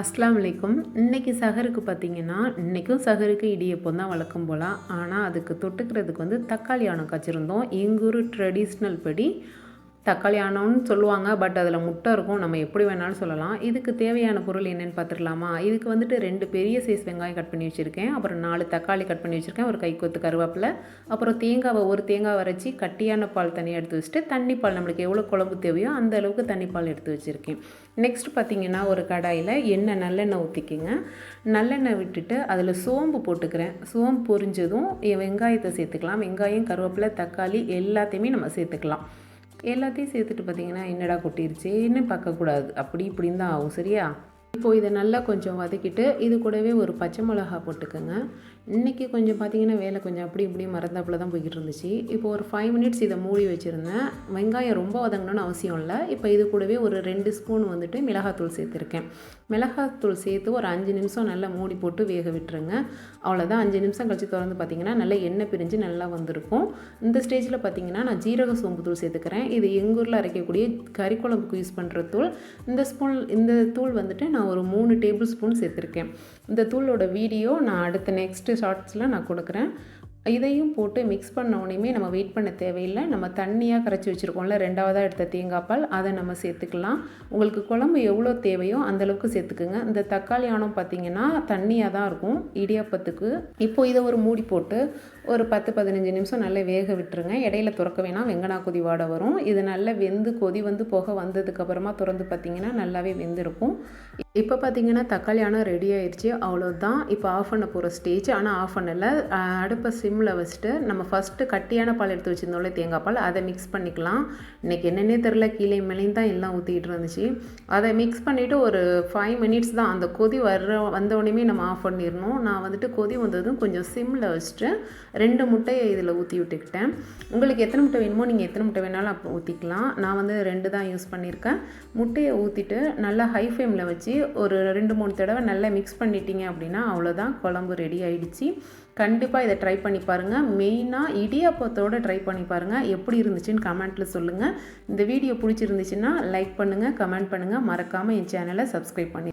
அஸ்ஸலாமு அலைக்கும். இன்னைக்கு சஹருக்கு பார்த்தீங்கன்னா, இன்னைக்கும் சஹருக்கு இடியப்பம் தான் வழக்கம் போல. ஆனா, அதுக்கு தொட்டுக்கிறதுக்கு தக்காளி ஆணம் காய்ச்சிருந்தோம். எங்கள் ஊர் ட்ரெடிஷ்னல் படி தக்காளி ஆணம்னு சொல்லுவாங்க. பட் அதில் முட்டை இருக்கும். நம்ம எப்படி வேணாலும் சொல்லலாம். இதுக்கு தேவையான பொருள் என்னென்னு பார்த்துடலாமா? இதுக்கு 2 பெரிய சைஸ் வெங்காயம் கட் பண்ணி வச்சுருக்கேன். அப்புறம் 4 தக்காளி கட் பண்ணி வச்சுருக்கேன். ஒரு கைக்கொத்து கருவேப்பிலை. அப்புறம் ஒரு தேங்காய் அரைச்சி கட்டியான பால் தனியாக எடுத்து வச்சுட்டு, தண்ணி பால் நம்மளுக்கு எவ்வளோ குழம்பு தேவையோ அந்த அளவுக்கு தண்ணி பால் எடுத்து வச்சுருக்கேன். நெக்ஸ்ட் பார்த்திங்கன்னா, ஒரு கடாயில் நல்லெண்ணெய் ஊற்றிக்கிங்க. நல்லெண்ணெய் விட்டுட்டு அதில் சோம்பு போட்டுக்கிறேன். சோம்பு பொரிஞ்சதும் வெங்காயத்தை சேர்த்துக்கலாம். வெங்காயம், கருவேப்பிலை, தக்காளி எல்லாத்தையுமே நம்ம சேர்த்துக்கலாம். எல்லாத்தையும் சேர்த்துட்டு பார்த்திங்கன்னா, என்னடா கொட்டிருச்சேன்னு பார்க்கக்கூடாது. அப்படி இப்படின்னு தான் ஆகும். சரியா? இப்போது இதை நல்லா கொஞ்சம் வதக்கிட்டு இது கூடவே ஒரு பச்சை மிளகா போட்டுக்கோங்க. இன்றைக்கி கொஞ்சம் பார்த்திங்கன்னா வேலை கொஞ்சம் அப்படி இப்படி மறந்தாப்புல தான் போய்கிட்டு இருந்துச்சு. இப்போ ஒரு 5 மினிட்ஸ் இதை மூடி வச்சுருந்தேன். வெங்காயம் ரொம்ப வதங்கணும்னு அவசியம் இல்லை. இப்போ இது கூடவே ஒரு 2 ஸ்பூன் மிளகாத்தூள் சேர்த்துருக்கேன். மிளகாத்தூள் சேர்த்து ஒரு 5 நிமிஷம் நல்லா மூடி போட்டு வேக விட்டுருங்க. அவ்வளோதான். 5 நிமிஷம் கழித்து திறந்து பார்த்திங்கன்னா நல்லா எண்ணெய் பிரிஞ்சு நல்லா வந்திருக்கும். இந்த ஸ்டேஜில் பார்த்திங்கன்னா நான் ஜீரக சோம்பு தூள் சேர்த்துக்கிறேன். இது எங்கள் ஊரில் அரைக்கக்கூடிய கறி குழம்புக்கு யூஸ் பண்ணுற தூள். இந்த தூள் நான் ஒரு 3 டேபிள் ஸ்பூன் சேர்த்துருக்கேன். இந்த தூளோட வீடியோ நான் அடுத்த நெக்ஸ்ட்டு ஷார்ட்ஸில் நான் கொடுக்குறேன். இதையும் போட்டு மிக்ஸ் பண்ண உடனே நம்ம வெயிட் பண்ண தேவையில்லை. நம்ம தண்ணியாக கரைச்சி வச்சுருக்கோம்ல, 2வதாக எடுத்த தேங்காய் பால், அதை நம்ம சேர்த்துக்கலாம். உங்களுக்கு குழம்பு எவ்வளோ தேவையோ அந்தளவுக்கு சேர்த்துக்குங்க. இந்த தக்காளி ஆணம் பார்த்திங்கன்னா தண்ணியாக தான் இருக்கும் இடியாப்பத்துக்கு. இப்போது இதை ஒரு மூடி போட்டு ஒரு 10-15 நிமிஷம் நல்லா வேக விட்டுருங்க. இடையில திறக்க வேணாம், வெங்கனா கொதி வாட வரும். இது நல்லா கொதி புகை வந்ததுக்கப்புறமா திறந்து பார்த்திங்கன்னா நல்லாவே வெந்திருக்கும். இப்போ பார்த்திங்கன்னா தக்காளி ஆணம் ரெடி ஆயிடுச்சு. அவ்வளோதான். இப்போ ஆஃப் பண்ண போகிற ஸ்டேஜ். ஆனால் ஆஃப் பண்ணலை. அடுப்பை சிம்மில் வச்சுட்டு நம்ம ஃபஸ்ட்டு கட்டியான பால் எடுத்து வச்சுருந்தோம்ல, தேங்காய் பால், அதை மிக்ஸ் பண்ணிக்கலாம். இன்றைக்கி என்னென்னே தெரில, கீழே மேலேயும் தான் எல்லாம் ஊற்றிக்கிட்டு இருந்துச்சு. அதை மிக்ஸ் பண்ணிவிட்டு ஒரு 5 மினிட்ஸ் தான். அந்த கொதி வந்தோடனே நம்ம ஆஃப் பண்ணிடணும். நான் கொதி வந்ததும் கொஞ்சம் சிம்மில் வச்சுட்டு 2 முட்டையை இதில் ஊற்றி விட்டுக்கிட்டேன். உங்களுக்கு எத்தனை முட்டை வேணுமோ நீங்கள் எத்தனை முட்டை வேணாலும் அப்போ ஊற்றிக்கலாம். நான் 2 தான் யூஸ் பண்ணியிருக்கேன். முட்டையை ஊற்றிட்டு நல்லா ஹை ஃப்ளேமில் வச்சு ஒரு 2-3 தடவை நல்லா மிக்ஸ் பண்ணிட்டீங்க அப்படின்னா அவ்வளோதான், குழம்பு ரெடி ஆகிடுச்சு. கண்டிப்பாக இதை ட்ரை பண்ணி பாருங்கள். மெயினாக இடியாப்பத்தோடு ட்ரை பண்ணி பாருங்கள். எப்படி இருந்துச்சுன்னு கமெண்ட்டில் சொல்லுங்கள். இந்த வீடியோ பிடிச்சிருந்துச்சுன்னா லைக் பண்ணுங்கள், கமெண்ட் பண்ணுங்கள். மறக்காமல் என் சேனலை சப்ஸ்கிரைப் பண்ணி